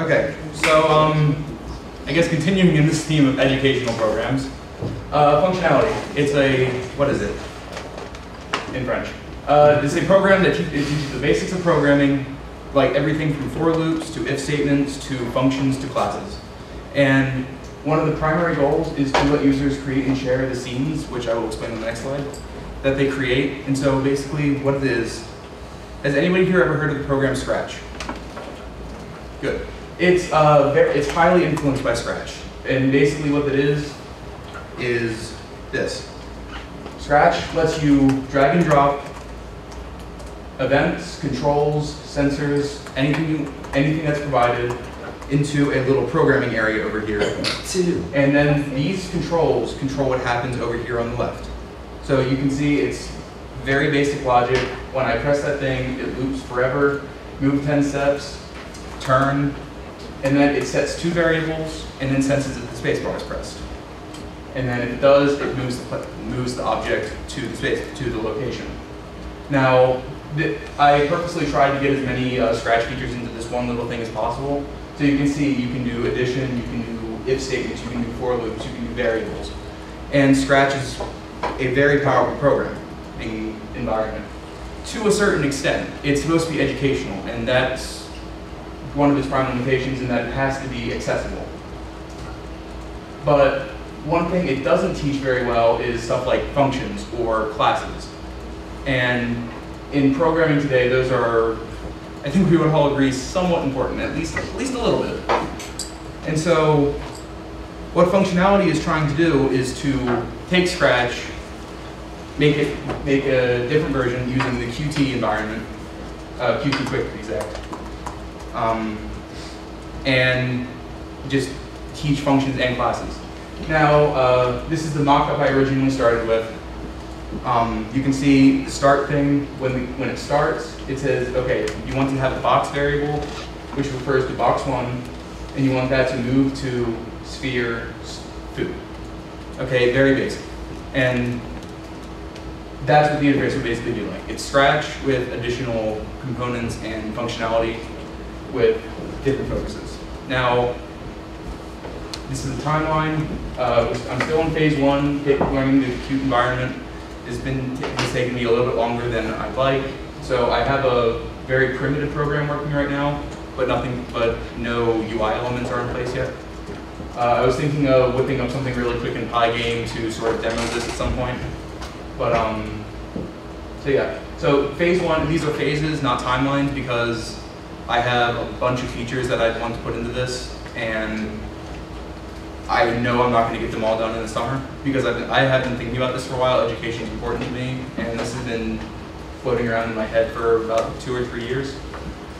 Okay, so I guess continuing in this theme of educational programs, functionality. It's a, what is it in French? It's a program that teaches the basics of programming, like everything from for loops to if statements to functions to classes. And one of the primary goals is to let users create and share the scenes, which I will explain on the next slide, that they create. And so basically what it is, has anybody here ever heard of the program Scratch? Good. It's highly influenced by Scratch. And basically what it is this. Scratch lets you drag and drop events, controls, sensors, anything that's provided into a little programming area over here. And then these controls control what happens over here on the left. So you can see it's very basic logic. When I press that thing, it loops forever, move 10 steps, turn, and then it sets two variables and then senses that the spacebar is pressed. And then if it does, it moves the object to the location. Now, I purposely tried to get as many Scratch features into this one little thing as possible. So you can see you can do addition, you can do if statements, you can do for loops, you can do variables. And Scratch is a very powerful programming environment. To a certain extent, it's supposed to be educational, and that's one of its prime limitations, in that it has to be accessible. But one thing it doesn't teach very well is stuff like functions or classes. And in programming today, those are, I think we would all agree, somewhat important, at least a little bit. And so what functionality is trying to do is to take Scratch, make a different version using the Qt environment, Qt Quick to be exact, and just teach functions and classes. Now, this is the mock-up I originally started with. You can see the start thing. When it starts, it says, okay, you want to have a box variable, which refers to box 1, and you want that to move to sphere foo. Okay, very basic. And that's what the interface will basically be like. It's Scratch with additional components and functionality with different focuses. Now, this is the timeline. I'm still in phase 1, learning the Qt environment. It's taken me a little bit longer than I'd like. So I have a very primitive program working right now, but no UI elements are in place yet. I was thinking of whipping up something really quick in Pygame to sort of demo this at some point. But so yeah. So phase 1, these are phases, not timelines, because I have a bunch of features that I want to put into this, and I know I'm not going to get them all done in the summer, because I have been thinking about this for a while. Education is important to me, and this has been floating around in my head for about 2 or 3 years.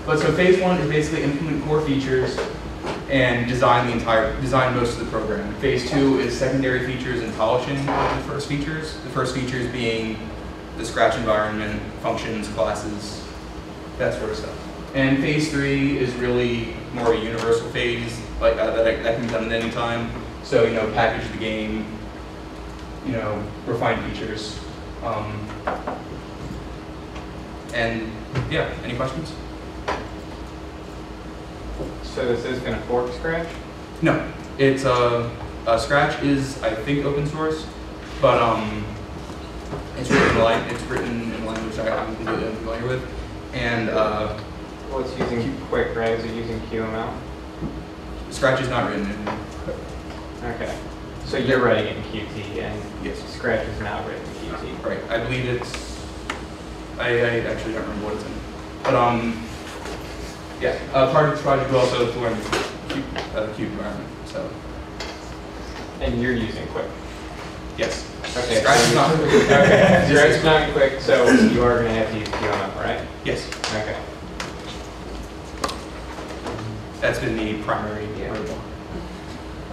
But so phase 1 is basically implement core features and design most of the program. Phase 2 is secondary features and polishing of the first features. The first features being the Scratch environment, functions, classes, that sort of stuff. And phase 3 is really more a universal phase, like that can be done at any time. So, package the game, refine features. And yeah, any questions? So this is going to fork Scratch? No, it's Scratch is, I think, open source, but it's written in a language I'm completely unfamiliar with, and well, it's using Quick, right? Is it using QML? Scratch is not written in. Okay, so you're writing it in Qt, and yes, Scratch is not written in Qt. Right, I believe it's. I actually don't remember what it's in, but yeah, part of this project will also to learn the Qt environment. So. And you're using Quick. Yes. Okay. Scratch is not. Okay. Scratch is not Quick, so you are going to have to use QML, right? Yes. Okay. That's been the primary variable.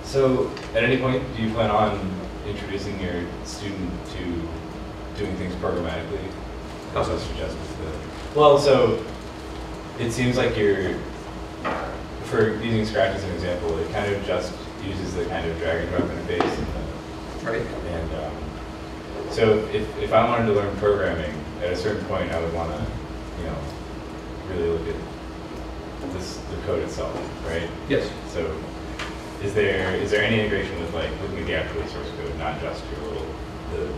So, at any point, do you plan on introducing your student to doing things programmatically? How so? Well, so it seems like for using Scratch as an example, it kind of just uses the kind of drag and drop interface. Right. And so if I wanted to learn programming, at a certain point, I would want to, really look at the code itself, right? Yes. So is there any integration with like looking at the actual source code, not just your little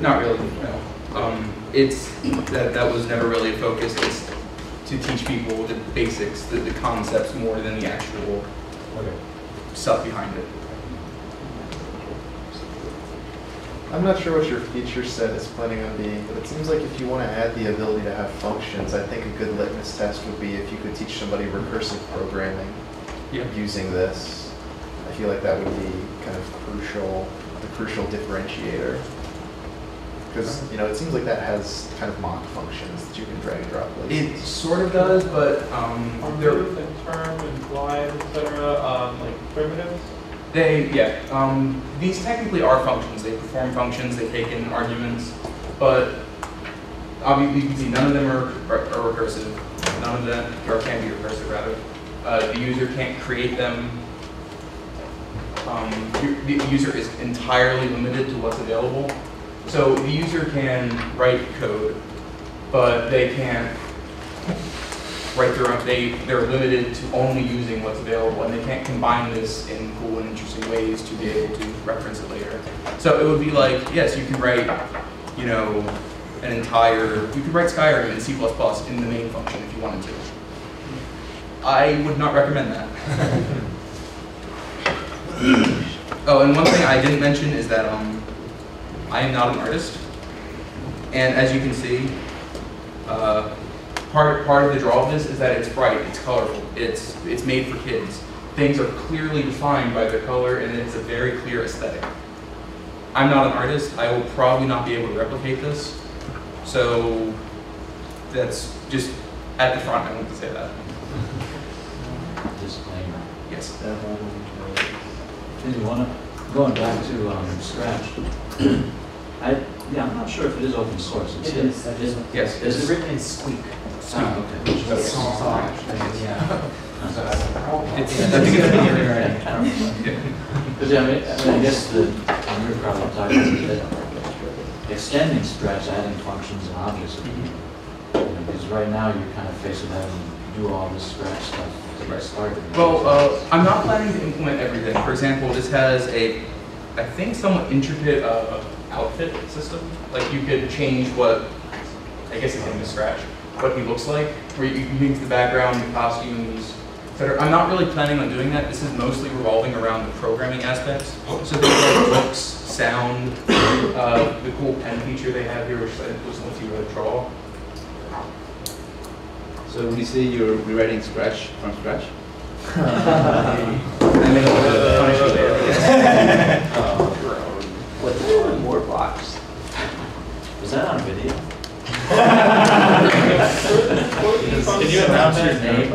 Not really, no. It's that was never really a focus. It's to teach people the basics, the concepts more than the actual stuff behind it. I'm not sure what your feature set is planning on being, but it seems like if you want to add the ability to have functions, I think a good litmus test would be if you could teach somebody recursive programming using this. I feel like that would be kind of the crucial differentiator. Because, you know, it seems like that has kind of mock functions that you can drag and drop places. It sort of does, but They're in term and line, etc. Like primitives. These technically are functions. They perform functions. They take in arguments, but obviously you can see none of them are recursive. None of them, or can be recursive rather. The user can't create them. The user is entirely limited to what's available. So the user can write code, but they can't write their own. They're limited to only using what's available, and they can't combine this in cool and interesting ways to be able to reference it later. So it would be like, yes, you can write, you know, you could write Skyrim in C++ in the main function if you wanted to. I would not recommend that. Oh, and one thing I didn't mention is that I am not an artist, and as you can see, part of the draw of this is that it's bright, it's colorful, it's made for kids. Things are clearly defined by their color, and it's a very clear aesthetic. I'm not an artist. I will probably not be able to replicate this, so that's just at the front. I want to say that. Disclaimer. Yes. Did you want to going back to Scratch? I'm not sure if it is open source. It is. Yes. It's written in Squeak. Okay. That's Yeah. I think it's been Because I guess we were probably talking about extending Scratch, adding functions and objects. Because right now you're kind of faced with having to do all this Scratch stuff to get started. Well, I'm not planning to implement everything. For example, this has I think, somewhat intricate outfit system. Like you could change what, I guess it's in the Scratch, what he looks like, where you can change the background, the costumes, etc. I'm not really planning on doing that. This is mostly revolving around the programming aspects. So things like looks, sound, the cool pen feature they have here, which just lets you draw. So when you say you're rewriting Scratch from scratch? I mean, punishment there. With more blocks. Was that on video? Can you announce your name?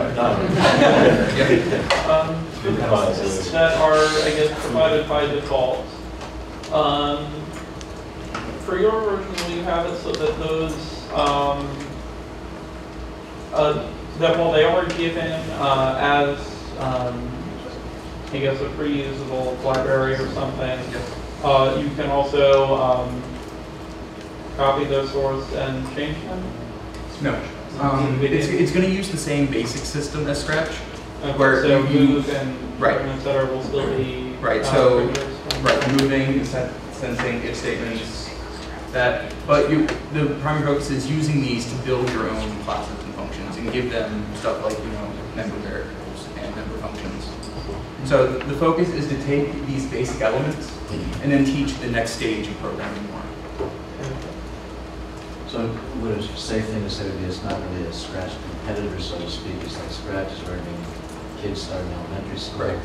That are, I guess, provided by default. For your version, will you have it so that those, that while they are given as, I guess, a pre-usable library or something, you can also copy those source and change them? No. It's going to use the same basic system as Scratch. Okay, where so you move and etc. will still be moving, sensing, if statements, but the primary focus is using these to build your own classes and functions and give them stuff like member variables and member functions. So the focus is to take these basic elements and then teach the next stage of programming more. So would a safe thing to say would be it's not really a Scratch competitor, so to speak. It's like Scratch is where kids start in elementary school. Right.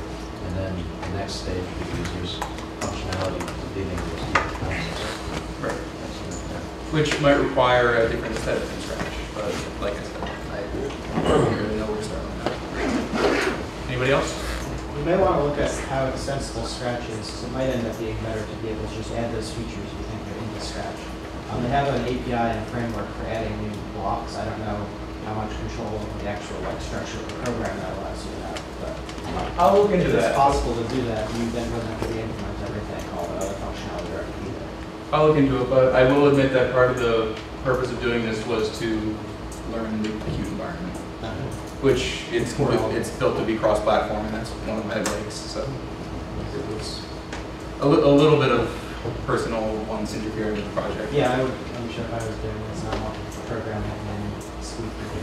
And then the next stage would be users functionality dealing with deeper concepts. Right. Which might require a different aesthetic than Scratch, but like I said, I don't really know where to start on that. Anybody else? You may want to look at how extensible Scratch is, because it might end up being better to be able to just add those features you think are into Scratch. They have an API and a framework for adding new blocks. I don't know how much control of the actual structure of the program that allows you to have, but I'll look into that. It's possible to do that. You then wouldn't have to re-implement everything, all the other functionality already be there. I'll look into it, but I will admit that part of the purpose of doing this was to learn the Qt environment. which it's built to be cross-platform, and that's one of my legs. So it was a little bit of personal ones interfering with the project. Yeah, I'm sure if I was doing this, I want programming and squeaky.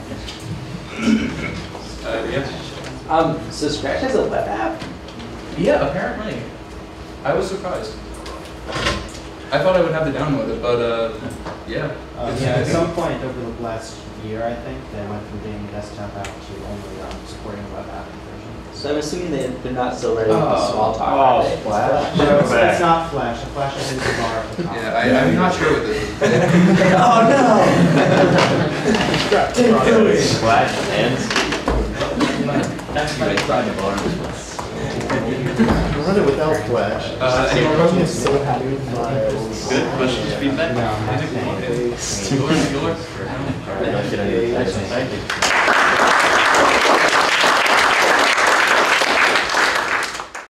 Yeah. So Scratch has a web app? Yeah, apparently. I was surprised. I thought I would have to download it, but yeah. Yeah, at some point over the last year, I think, they went from being a desktop app to only supporting a web app version. So I'm assuming they're not still ready with the Oh. small talk. Oh, are they? Flash. No, it's not Flash. The Flash is the bar at the top. Yeah, I'm not sure what this is. Oh no! Flash ends. That's right, by the bar. Run it without Flash. Any more questions? So new files. Good, questions, feedback? No, I'm not saying. Bueller? Thank you.